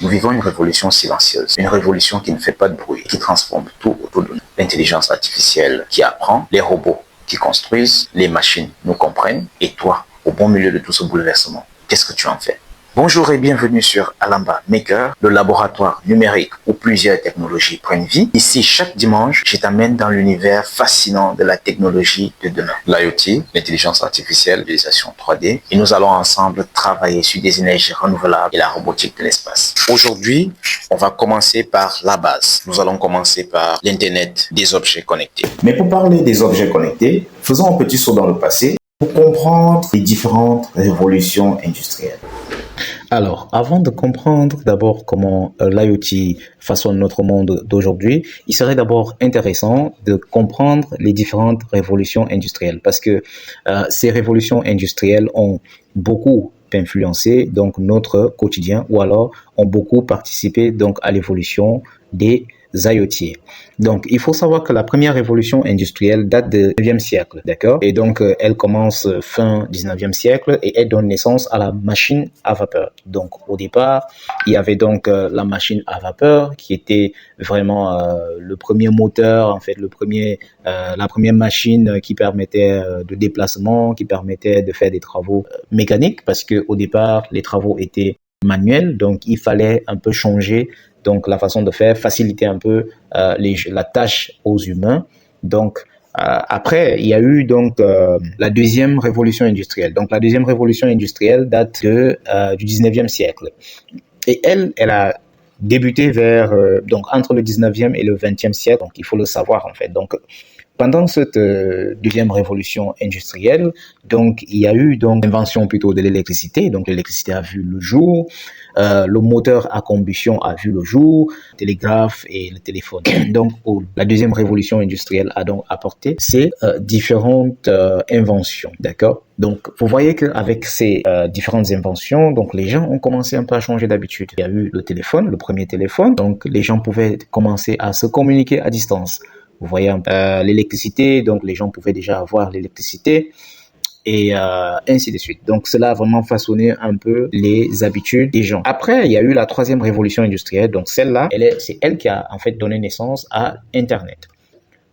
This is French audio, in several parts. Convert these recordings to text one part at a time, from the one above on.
Nous vivons une révolution silencieuse, une révolution qui ne fait pas de bruit, qui transforme tout autour de nous. L'intelligence artificielle qui apprend, les robots qui construisent, les machines nous comprennent, et toi, au bon milieu de tout ce bouleversement, qu'est-ce que tu en fais? Bonjour et bienvenue sur Alamba Maker, le laboratoire numérique où plusieurs technologies prennent vie. Ici, chaque dimanche, je t'amène dans l'univers fascinant de la technologie de demain. L'IoT, l'intelligence artificielle, l'utilisation 3D. Et nous allons ensemble travailler sur des énergies renouvelables et la robotique de l'espace. Aujourd'hui, on va commencer par la base. Nous allons commencer par l'Internet des objets connectés. Mais pour parler des objets connectés, faisons un petit saut dans le passé pour comprendre les différentes révolutions industrielles. Alors, avant de comprendre d'abord comment l'IoT façonne notre monde d'aujourd'hui, il serait d'abord intéressant de comprendre les différentes révolutions industrielles parce que ces révolutions industrielles ont beaucoup influencé donc notre quotidien ou alors ont beaucoup participé donc à l'évolution des IoT. Donc, il faut savoir que la première révolution industrielle date du 19e siècle, d'accord? Et donc, elle commence fin 19e siècle et elle donne naissance à la machine à vapeur. Donc, au départ, il y avait donc la machine à vapeur qui était vraiment le premier moteur, en fait, la première machine qui permettait de déplacement, qui permettait de faire des travaux mécaniques parce que au départ, les travaux étaient manuels, donc il fallait un peu changer donc la façon de faire, faciliter un peu la tâche aux humains. Donc après, il y a eu donc la deuxième révolution industrielle. Donc la deuxième révolution industrielle date du 19e siècle. Et elle a débuté donc entre le 19e et le 20e siècle. Donc il faut le savoir en fait. Donc pendant cette deuxième révolution industrielle, donc il y a eu donc l'invention plutôt de l'électricité. Donc l'électricité a vu le jour, le moteur à combustion a vu le jour, le télégraphe et le téléphone. Donc la deuxième révolution industrielle a donc apporté ces différentes inventions, d'accord? Donc vous voyez qu'avec ces différentes inventions, donc les gens ont commencé un peu à changer d'habitude. Il y a eu le téléphone, le premier téléphone, donc les gens pouvaient commencer à se communiquer à distance. Vous voyez l'électricité, donc les gens pouvaient déjà avoir l'électricité et ainsi de suite. Donc cela a vraiment façonné un peu les habitudes des gens. Après, il y a eu la troisième révolution industrielle. Donc celle-là, c'est elle qui a en fait donné naissance à Internet.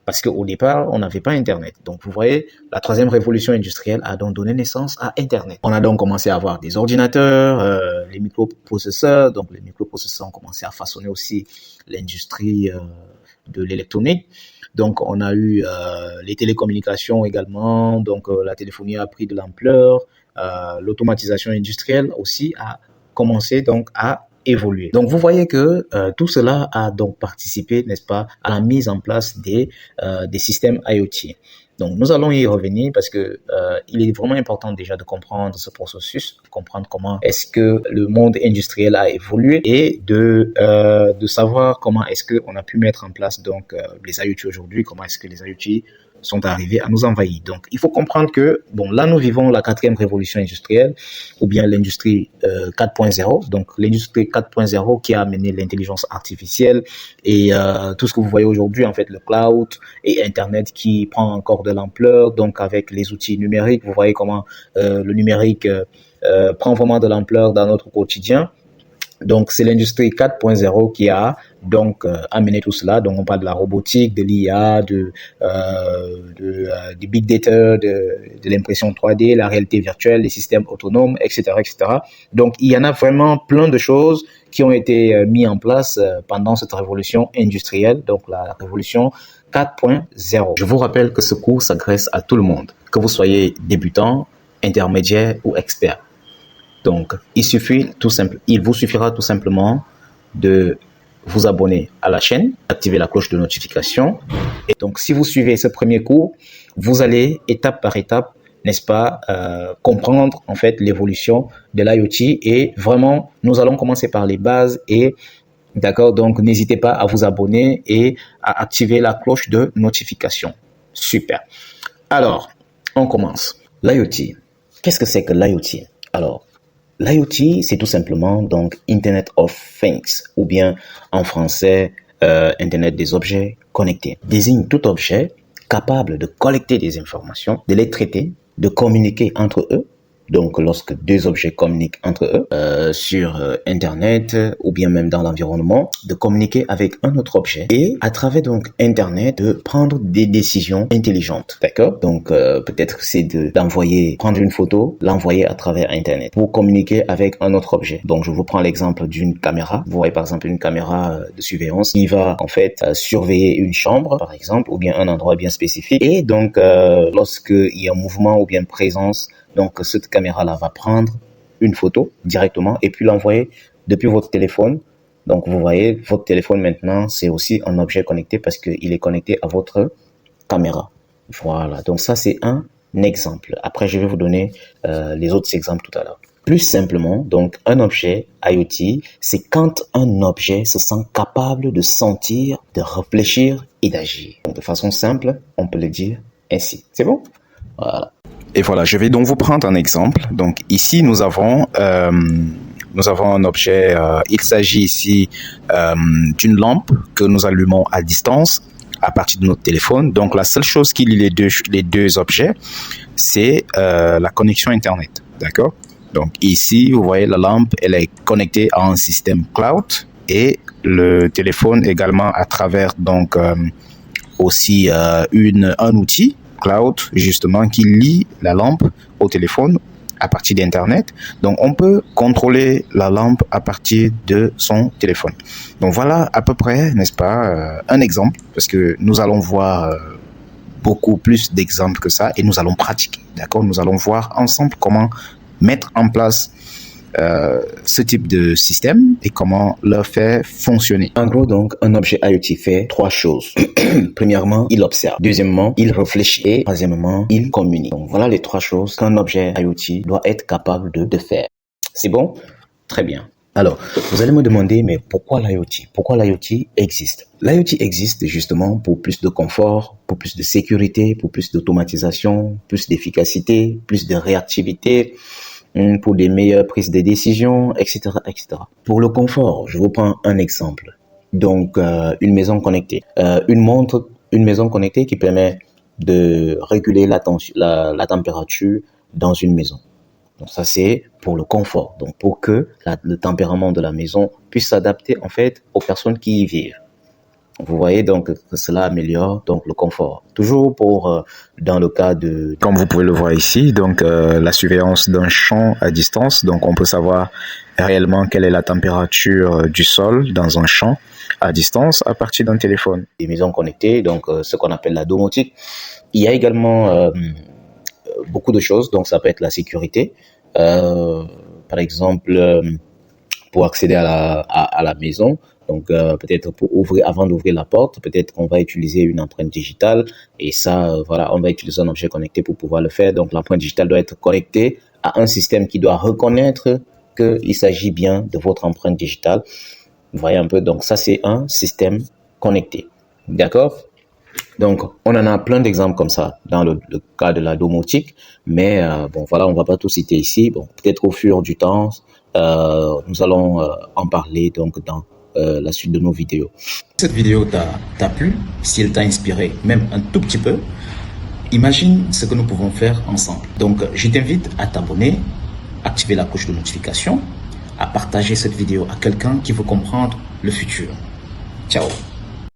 Parce qu'au départ, on n'avait pas Internet. Donc, vous voyez, la troisième révolution industrielle a donc donné naissance à Internet. On a donc commencé à avoir des ordinateurs, les microprocesseurs. Donc, les microprocesseurs ont commencé à façonner aussi l'industrie de l'électronique. Donc, on a eu les télécommunications également. Donc, la téléphonie a pris de l'ampleur. L'automatisation industrielle aussi a commencé donc à évoluer. Donc, vous voyez que tout cela a donc participé, n'est-ce pas, à la mise en place des systèmes IoT. Donc, nous allons y revenir parce que il est vraiment important déjà de comprendre ce processus, de comprendre comment est-ce que le monde industriel a évolué et de savoir comment est-ce que on a pu mettre en place donc les IoT aujourd'hui, comment est-ce que les IoT sont arrivés à nous envahir. Donc, il faut comprendre que, bon, là, nous vivons la quatrième révolution industrielle, ou bien l'industrie 4.0. Donc, l'industrie 4.0 qui a amené l'intelligence artificielle et tout ce que vous voyez aujourd'hui, en fait, le cloud et Internet qui prend encore de l'ampleur. Donc, avec les outils numériques, vous voyez comment le numérique prend vraiment de l'ampleur dans notre quotidien. Donc, c'est l'industrie 4.0 qui a donc amené tout cela. Donc, on parle de la robotique, de l'IA, du big data, de l'impression 3D, la réalité virtuelle, les systèmes autonomes, etc., etc. Donc, il y en a vraiment plein de choses qui ont été mises en place pendant cette révolution industrielle, donc la révolution 4.0. Je vous rappelle que ce cours s'adresse à tout le monde, que vous soyez débutant, intermédiaire ou expert. Donc, il vous suffira tout simplement de vous abonner à la chaîne, activer la cloche de notification. Et donc, si vous suivez ce premier cours, vous allez étape par étape, n'est-ce pas, comprendre en fait l'évolution de l'IoT. Et vraiment, nous allons commencer par les bases et d'accord, donc n'hésitez pas à vous abonner et à activer la cloche de notification. Super. Alors, on commence. L'IoT. Qu'est-ce que c'est que l'IoT? Alors, l'IoT, c'est tout simplement donc Internet of Things, ou bien en français, Internet des objets connectés. Désigne tout objet capable de collecter des informations, de les traiter, de communiquer entre eux Donc, lorsque deux objets communiquent entre eux sur Internet ou bien même dans l'environnement, de communiquer avec un autre objet et à travers donc Internet de prendre des décisions intelligentes. D'accord? Donc, peut-être c'est prendre une photo, l'envoyer à travers Internet pour communiquer avec un autre objet. Donc, je vous prends l'exemple d'une caméra. Vous voyez par exemple une caméra de surveillance qui va en fait surveiller une chambre, par exemple, ou bien un endroit bien spécifique. Et donc, lorsqu'il y a un mouvement ou bien une présence, donc cette caméra-là va prendre une photo directement et puis l'envoyer depuis votre téléphone. Donc vous voyez, votre téléphone maintenant, c'est aussi un objet connecté parce qu'il est connecté à votre caméra. Voilà, donc ça c'est un exemple. Après, je vais vous donner les autres exemples tout à l'heure. Plus simplement, donc un objet IoT, c'est quand un objet se sent capable de sentir, de réfléchir et d'agir. Donc de façon simple, on peut le dire ainsi. C'est bon? Voilà. Et voilà, je vais donc vous prendre un exemple. Donc ici, nous avons un objet, il s'agit ici d'une lampe que nous allumons à distance à partir de notre téléphone. Donc la seule chose qui lie les deux objets, c'est la connexion Internet. D'accord? Donc ici, vous voyez, la lampe, elle est connectée à un système cloud et le téléphone également à travers donc aussi un outil cloud justement qui lie la lampe au téléphone à partir d'Internet. Donc on peut contrôler la lampe à partir de son téléphone. Donc voilà à peu près, n'est-ce pas, un exemple, parce que nous allons voir beaucoup plus d'exemples que ça et nous allons pratiquer. D'accord? Nous allons voir ensemble comment mettre en place ce type de système et comment le faire fonctionner. En gros, donc, un objet IoT fait trois choses. Premièrement, il observe. Deuxièmement, il réfléchit. Et troisièmement, il communique. Donc, voilà les trois choses qu'un objet IoT doit être capable de faire. C'est bon? Très bien. Alors, vous allez me demander, mais pourquoi l'IoT? Pourquoi l'IoT existe? L'IoT existe justement pour plus de confort, pour plus de sécurité, pour plus d'automatisation, plus d'efficacité, plus de réactivité, pour des meilleures prises de décision, etc., etc. Pour le confort, je vous prends un exemple. Donc, une maison connectée. Une maison connectée qui permet de réguler la température dans une maison. Donc, ça, c'est pour le confort. Donc, pour que le tempérament de la maison puisse s'adapter, en fait, aux personnes qui y vivent. Vous voyez donc que cela améliore donc le confort. Toujours dans le cas de... Comme vous pouvez le voir ici, donc la surveillance d'un champ à distance. Donc on peut savoir réellement quelle est la température du sol dans un champ à distance à partir d'un téléphone. Des maisons connectées, donc ce qu'on appelle la domotique. Il y a également beaucoup de choses, donc ça peut être la sécurité. Par exemple, pour accéder à la maison, donc peut-être avant d'ouvrir la porte, peut-être qu'on va utiliser une empreinte digitale et ça, voilà, on va utiliser un objet connecté pour pouvoir le faire. Donc l'empreinte digitale doit être connectée à un système qui doit reconnaître qu'il s'agit bien de votre empreinte digitale. Vous voyez un peu, donc ça c'est un système connecté, d'accord? Donc on en a plein d'exemples comme ça dans le cas de la domotique, mais bon voilà, on va pas tout citer ici. Bon, peut-être au fur du temps, nous allons en parler donc dans la suite de nos vidéos. Cette vidéo t'a plu, si elle t'a inspiré même un tout petit peu, imagine ce que nous pouvons faire ensemble. Donc je t'invite à t'abonner, activer la cloche de notification, à partager cette vidéo à quelqu'un qui veut comprendre le futur. Ciao.